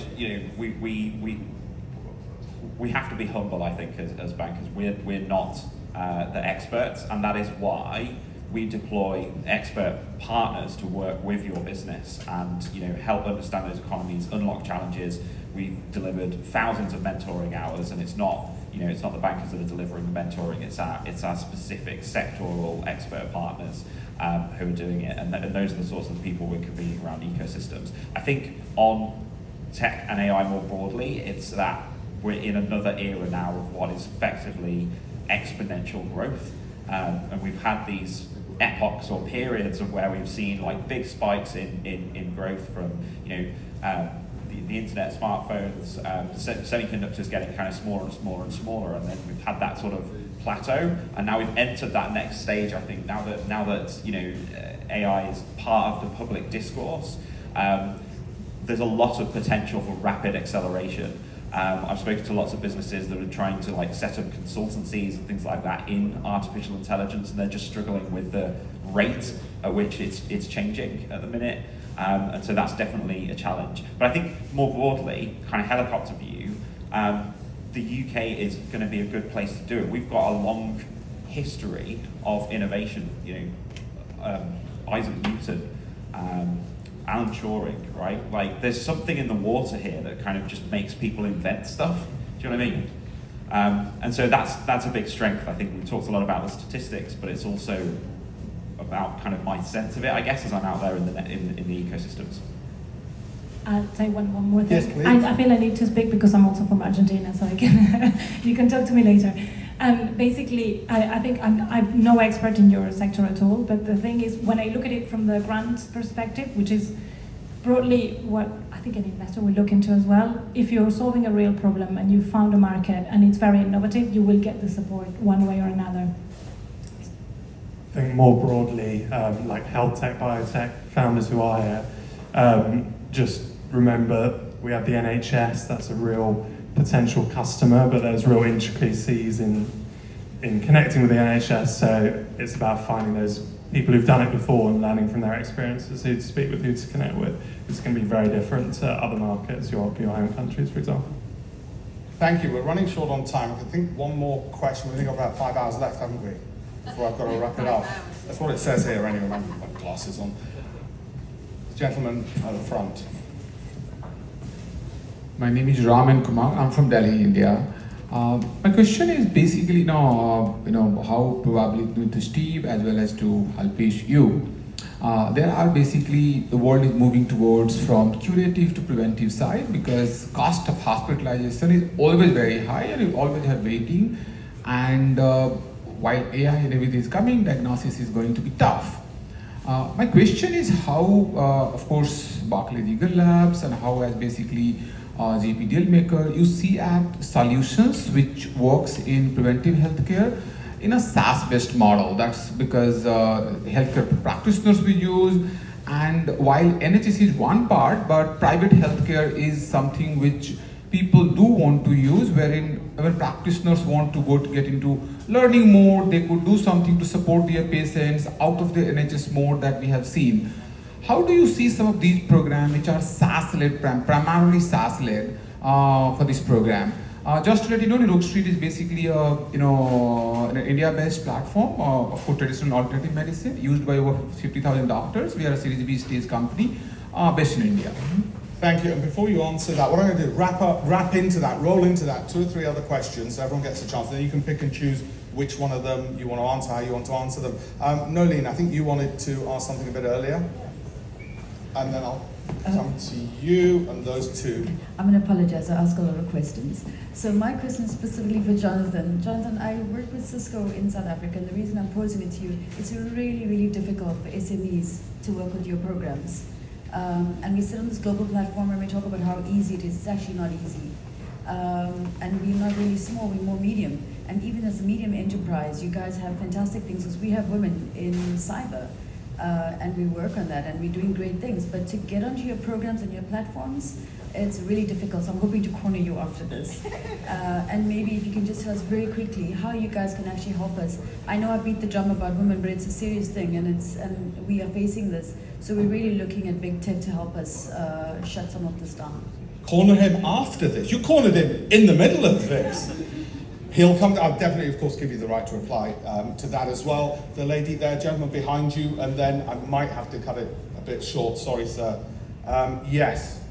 we have to be humble. I think as bankers, we're not the experts, and that is why we deploy expert partners to work with your business and help understand those economies, unlock challenges. We've delivered thousands of mentoring hours, and it's not the bankers that are delivering the mentoring. It's our specific sectoral expert partners who are doing it, and those are the sorts of people we're convening around ecosystems. I think on tech and AI more broadly, it's that we're in another era now of what is effectively exponential growth, and we've had these epochs or periods of where we've seen like big spikes in growth from the internet, smartphones, semiconductors getting kind of smaller and smaller and smaller, and then we've had that sort of plateau, and now we've entered that next stage. I think now that AI is part of the public discourse, there's a lot of potential for rapid acceleration. I've spoken to lots of businesses that are trying to like set up consultancies and things like that in artificial intelligence, and they're just struggling with the rate at which it's changing at the minute. And so that's definitely a challenge. But I think more broadly, kind of helicopter view, the UK is going to be a good place to do it. We've got a long history of innovation. Isaac Newton, Alan Turing, right? Like, there's something in the water here that kind of just makes people invent stuff. Do you know what I mean? And so that's a big strength. I think we talked a lot about the statistics, but it's also about kind of my sense of it, I guess, as I'm out there in the ecosystems. I'll say one more thing. Yes, please. I feel I need to speak because I'm also from Argentina, so I can you can talk to me later. Basically, I think I'm no expert in your sector at all, but the thing is, when I look at it from the grant perspective, which is broadly what I think an investor will look into as well, if you're solving a real problem and you found a market and it's very innovative, you will get the support one way or another. I think more broadly, like health tech, biotech founders who I am, just remember we have the NHS, that's a real potential customer, but there's real intricacies in connecting with the NHS, so it's about finding those people who've done it before and learning from their experiences, who to speak with, who to connect with. It's going to be very different to other markets, your home countries, for example. Thank you. We're running short on time. I think one more question. We've only got about 5 hours left, haven't we? Before I've got to wrap it up. That's what it says here anyway. I've got glasses on. The gentleman at the front. My name is Raman Kumar. I'm from Delhi, India. My question is basically how probably to Steve as well as to Alpesh, you. There are basically, the world is moving towards from curative to preventive side, because cost of hospitalization is always very high and you always have waiting, and while AI and everything is coming, diagnosis is going to be tough. My question is how, of course, Barclays Eagle Labs and how as basically JP Dealmaker, you see at solutions which works in preventive healthcare in a SaaS-based model. That's because healthcare practitioners we use, and while NHS is one part, but private healthcare is something which people do want to use, wherein when practitioners want to get into learning mode, they could do something to support their patients out of the NHS mode that we have seen. How do you see some of these programs which are SaaS-led, primarily SaaS-led for this program? Just to let you know, Rook Street is basically an India-based platform for traditional alternative medicine used by over 50,000 doctors. We are a Series B stage company based in India. Thank you. And before you answer that, what I'm going to do, wrap into that, roll into that, 2 or 3 other questions, so everyone gets a chance. Then you can pick and choose which one of them you want to answer, how you want to answer them. Nolene, I think you wanted to ask something a bit earlier. and then I'll come to you and those two. I'm going to apologize, I ask a lot of questions. So my question is specifically for Jonathan. Jonathan, I work with Cisco in South Africa, and the reason I'm posing it to you, it's really, really difficult for SMEs to work with your programs. And we sit on this global platform and we talk about how easy it is. It's actually not easy. And we're not really small, we're more medium. And even as a medium enterprise, you guys have fantastic things, because we have women in cyber. And we work on that, and we're doing great things. But to get onto your programs and your platforms, it's really difficult. So I'm hoping to corner you after this. And maybe if you can just tell us very quickly how you guys can actually help us. I know I beat the drum about women, but it's a serious thing, and we are facing this. So we're really looking at big tech to help us shut some of this down. Corner him after this. You cornered him in the middle of this. He'll come. I'll definitely, of course, give you the right to reply to that as well. The lady there, gentleman behind you, and then I might have to cut it a bit short. Sorry, sir. Yes.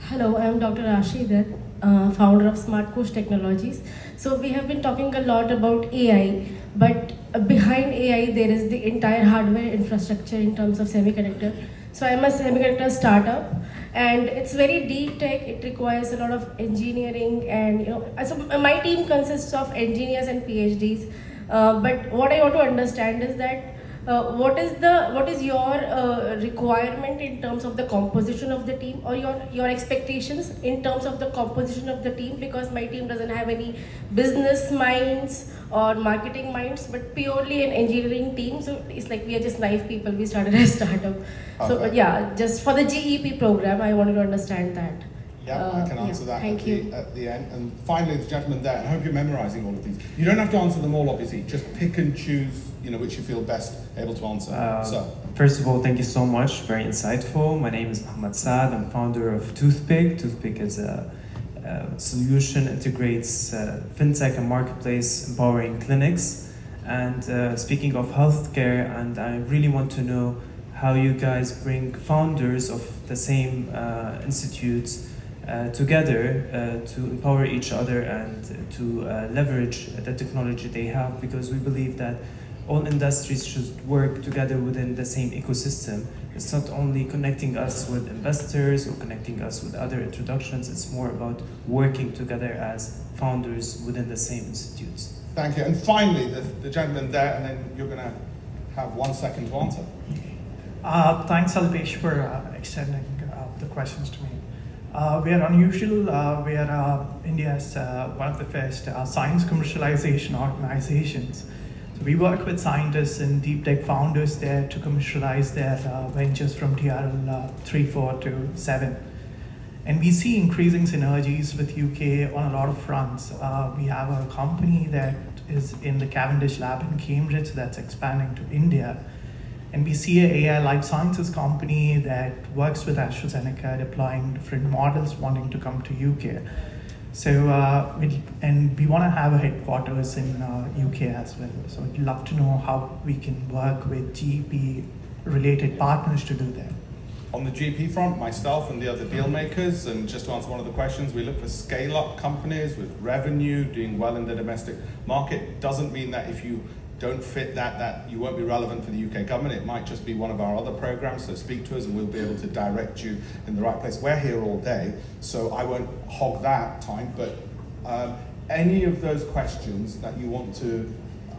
Hello, I'm Dr. Rashid, founder of Smart Coach Technologies. So we have been talking a lot about AI, but behind AI there is the entire hardware infrastructure in terms of semiconductor. So I'm a semiconductor startup, and it's very deep tech. It requires a lot of engineering, and so my team consists of engineers and PhDs. But what I want to understand is that what is your requirement in terms of the composition of the team, or your expectations in terms of the composition of the team? Because my team doesn't have any business minds or marketing minds, but purely an engineering team. So it's like we are just naive people. We started a startup. So yeah, just for the GEP program, I wanted to understand that. Yeah, I can answer that at the end. And finally, the gentleman there, and I hope you're memorizing all of these. You don't have to answer them all, obviously. Just pick and choose, which you feel best able to answer. First of all, thank you so much. Very insightful. My name is Ahmad Saad. I'm founder of Toothpick. Toothpick is a solution integrates fintech and marketplace, empowering clinics. And speaking of healthcare, and I really want to know how you guys bring founders of the same institutes together to empower each other and to leverage the technology they have, because we believe that all industries should work together within the same ecosystem. It's not only connecting us with investors or connecting us with other introductions, it's more about working together as founders within the same institutes. Thank you. And finally, the gentleman there, and then you're going to have 1 second to answer. Thanks, Alpesh, for extending the questions to me. We are unusual. We are India's one of the first science commercialization organizations. So we work with scientists and deep tech founders there to commercialize their ventures from TRL 3, 4 to 7. And we see increasing synergies with UK on a lot of fronts. We have a company that is in the Cavendish lab in Cambridge that's expanding to India. And we see an AI life sciences company that works with AstraZeneca, deploying different models, wanting to come to UK. So, we want to have a headquarters in UK as well. So I'd love to know how we can work with GP-related partners to do that. On the GP front, myself and the other deal makers, and just to answer one of the questions, we look for scale-up companies with revenue, doing well in the domestic market. Doesn't mean that if you don't fit that you won't be relevant for the UK government. It might just be one of our other programs, so speak to us and we'll be able to direct you in the right place. We're here all day, so I won't hog that time, but any of those questions that you want to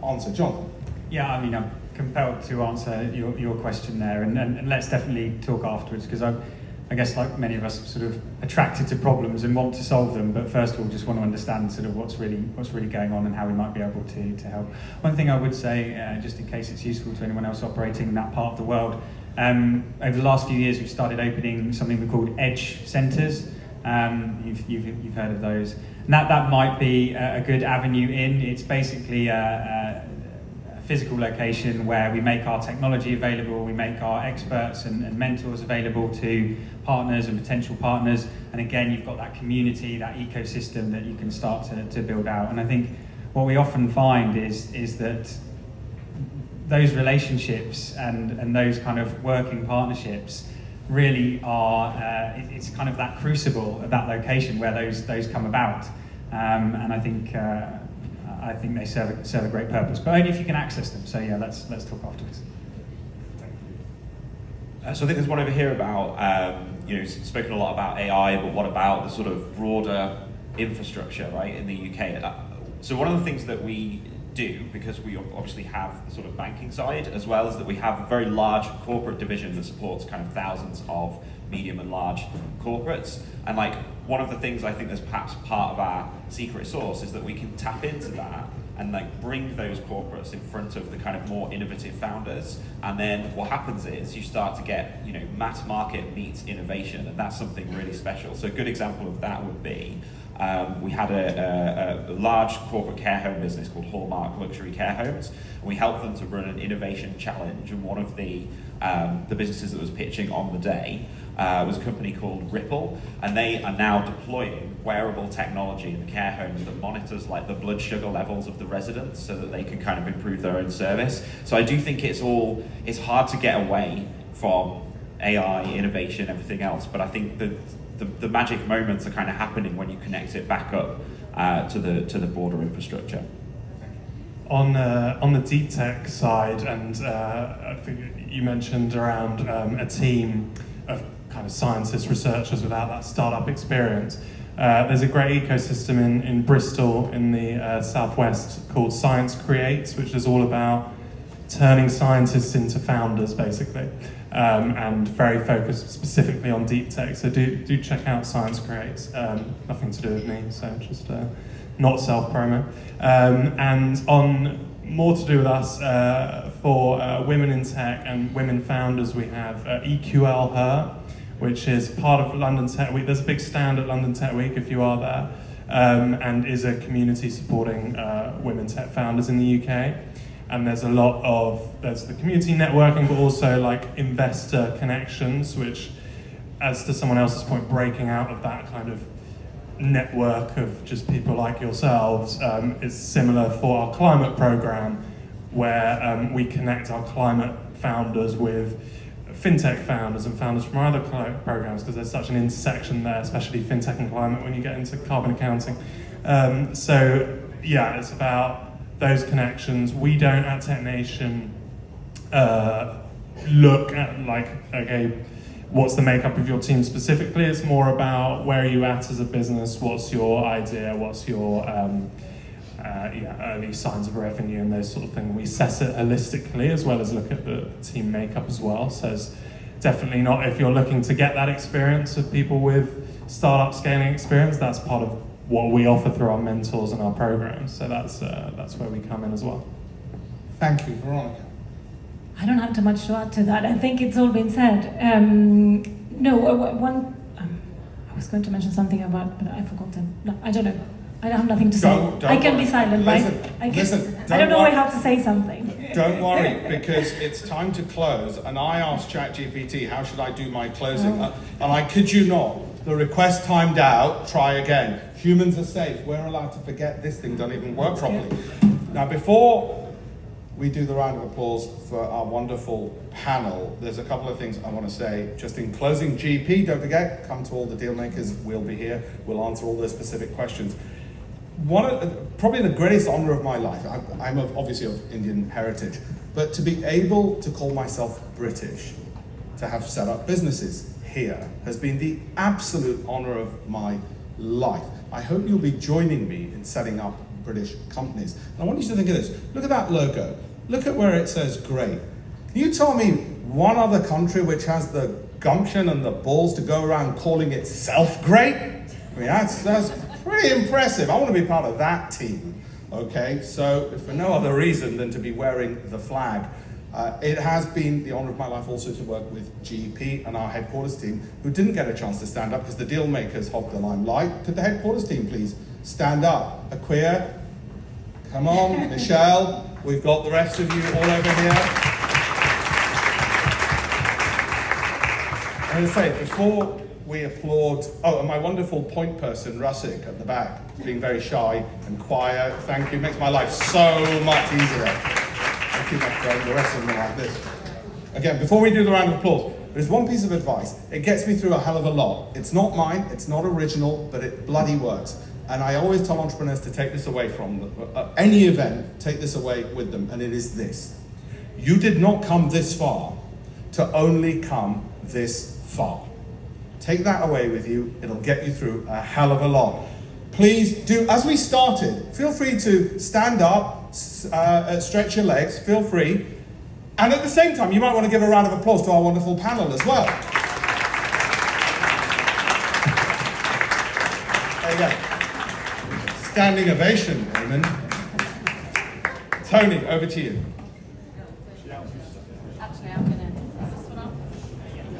answer. John? Yeah, I mean, I'm compelled to answer your question there, and let's definitely talk afterwards, because I guess like many of us, sort of attracted to problems and want to solve them, but first of all just want to understand sort of what's really going on and how we might be able to help. One thing I would say, just in case it's useful to anyone else operating in that part of the world, over the last few years we've started opening something we call Edge centres. You've heard of those, and that might be a good avenue in. It's basically a physical location where we make our technology available, we make our experts and mentors available to partners and potential partners, and again you've got that community, that ecosystem that you can start to build out. And I think what we often find is that those relationships and those kind of working partnerships really are it's kind of that crucible of that location where those come about, and I think they serve a great purpose, but only if you can access them. So yeah, let's talk afterwards. Thank you. So I think there's one over here about, spoken a lot about AI, but what about the sort of broader infrastructure, right, in the UK? So one of the things that we do, because we obviously have the sort of banking side, as well as that we have a very large corporate division that supports kind of thousands of medium and large corporates. And like one of the things I think that's perhaps part of our secret sauce is that we can tap into that and like bring those corporates in front of the kind of more innovative founders. And then what happens is you start to get, mass market meets innovation, and that's something really special. So a good example of that would be, we had a large corporate care home business called Hallmark Luxury Care Homes, and we helped them to run an innovation challenge. And one of the businesses that was pitching on the day was a company called Ripple, and they are now deploying wearable technology in the care homes that monitors like the blood sugar levels of the residents so that they can kind of improve their own service. So I do think it's hard to get away from AI, innovation, everything else, but I think that the magic moments are kind of happening when you connect it back up to the broader infrastructure. On the deep tech side, and I think you mentioned around a team of kind of scientists, researchers without that startup experience. There's a great ecosystem in Bristol in the southwest called Science Creates, which is all about turning scientists into founders, basically, and very focused specifically on deep tech. So do check out Science Creates. Nothing to do with me, so just not self-promo. And on more to do with us, for women in tech and women founders, we have EQL Her, which is part of London Tech Week. There's a big stand at London Tech Week if you are there, and is a community supporting women tech founders in the UK. And there's the community networking, but also like investor connections, which, as to someone else's point, breaking out of that kind of network of just people like yourselves is similar for our climate program, where we connect our climate founders with fintech founders and founders from our other climate programs, because there's such an intersection there, especially fintech and climate when you get into carbon accounting. So yeah, it's about those connections. We don't at Tech Nation look at like, okay, what's the makeup of your team specifically? It's more about where are you at as a business, what's your idea, what's your early signs of revenue and those sort of things. We assess it holistically as well as look at the team makeup as well. So it's definitely not, if you're looking to get that experience of people with startup scaling experience, that's part of what we offer through our mentors and our programs. So that's where we come in as well. Thank you, Veronica. I don't have too much to add to that. I think it's all been said. I was going to mention something about, but I forgot to. No, I don't know. I have nothing to say. I can be silent, right? I don't know how to say something. Don't worry, because it's time to close. And I asked ChatGPT, how should I do my closing? And I kid you not, the request timed out, try again. Humans are safe. We're allowed to forget this thing doesn't even work properly. Now, before we do the round of applause for our wonderful panel, there's a couple of things I want to say. Just in closing, GP, don't forget, come to all the Dealmakers. We'll be here. We'll answer all those specific questions. Probably the greatest honor of my life, I'm obviously of Indian heritage, but to be able to call myself British, to have set up businesses here, has been the absolute honor of my life. I hope you'll be joining me in setting up British companies. And I want you to think of this. Look at that logo. Look at where it says great. Can you tell me one other country which has the gumption and the balls to go around calling itself great? I mean, that's pretty impressive. I want to be part of that team. Okay, so if for no other reason than to be wearing the flag, it has been the honor of my life also to work with GP and our headquarters team, who didn't get a chance to stand up because the Dealmakers hogged the limelight. Could the headquarters team please stand up? Akua, come on, Michelle. We've got the rest of you all over here. I'm going to say, before we applaud, and my wonderful point person, Rusik, at the back, being very shy and quiet. Thank you, makes my life so much easier. Thank you, my friend, the rest of them are like this. Again, before we do the round of applause, there's one piece of advice. It gets me through a hell of a lot. It's not mine, it's not original, but it bloody works. And I always tell entrepreneurs to take this away from them. Any event, take this away with them, and it is this. You did not come this far to only come this far. Take that away with you. It'll get you through a hell of a lot. Please do, as we started, feel free to stand up, stretch your legs, feel free. And at the same time, you might want to give a round of applause to our wonderful panel as well. There you go. Standing ovation, Raymond. Tony, over to you. Actually, I'm going to... Is this one on?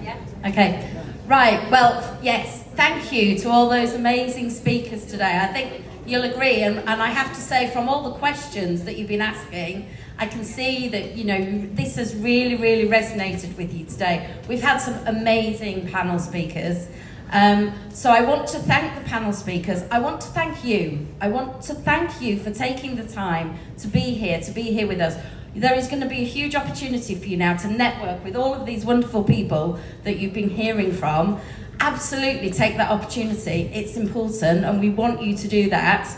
Yeah. Okay. Right. Well, yes. Thank you to all those amazing speakers today. I think you'll agree, and I have to say, from all the questions that you've been asking, I can see that, you know, this has really, really resonated with you today. We've had some amazing panel speakers. So I want to thank the panel speakers. I want to thank you. I want to thank you for taking the time to be here with us. There is going to be a huge opportunity for you now to network with all of these wonderful people that you've been hearing from. Absolutely take that opportunity. It's important, and we want you to do that.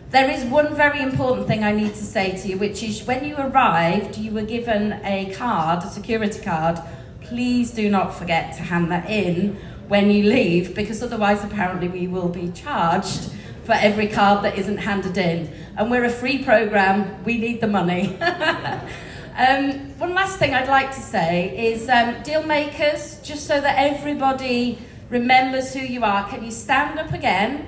There is one very important thing I need to say to you, which is when you arrived, you were given a card, a security card. Please do not forget to hand that in when you leave, because otherwise apparently we will be charged for every card that isn't handed in. And we're a free program, we need the money. One last thing I'd like to say is Dealmakers, just so that everybody remembers who you are, can you stand up again,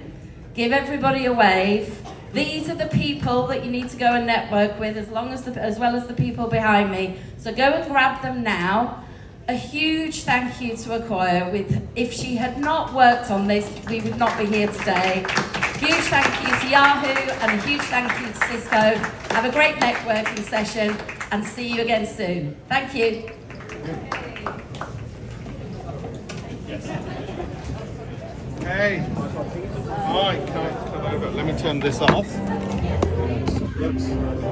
give everybody a wave. These are the people that you need to go and network with, as well as the people behind me. So go and grab them now. A huge thank you to Akoya. If she had not worked on this, we would not be here today. Huge thank you to Yahoo, and a huge thank you to Cisco. Have a great networking session, and see you again soon. Thank you. Hey, hi, can I come over? Let me turn this off. Oops.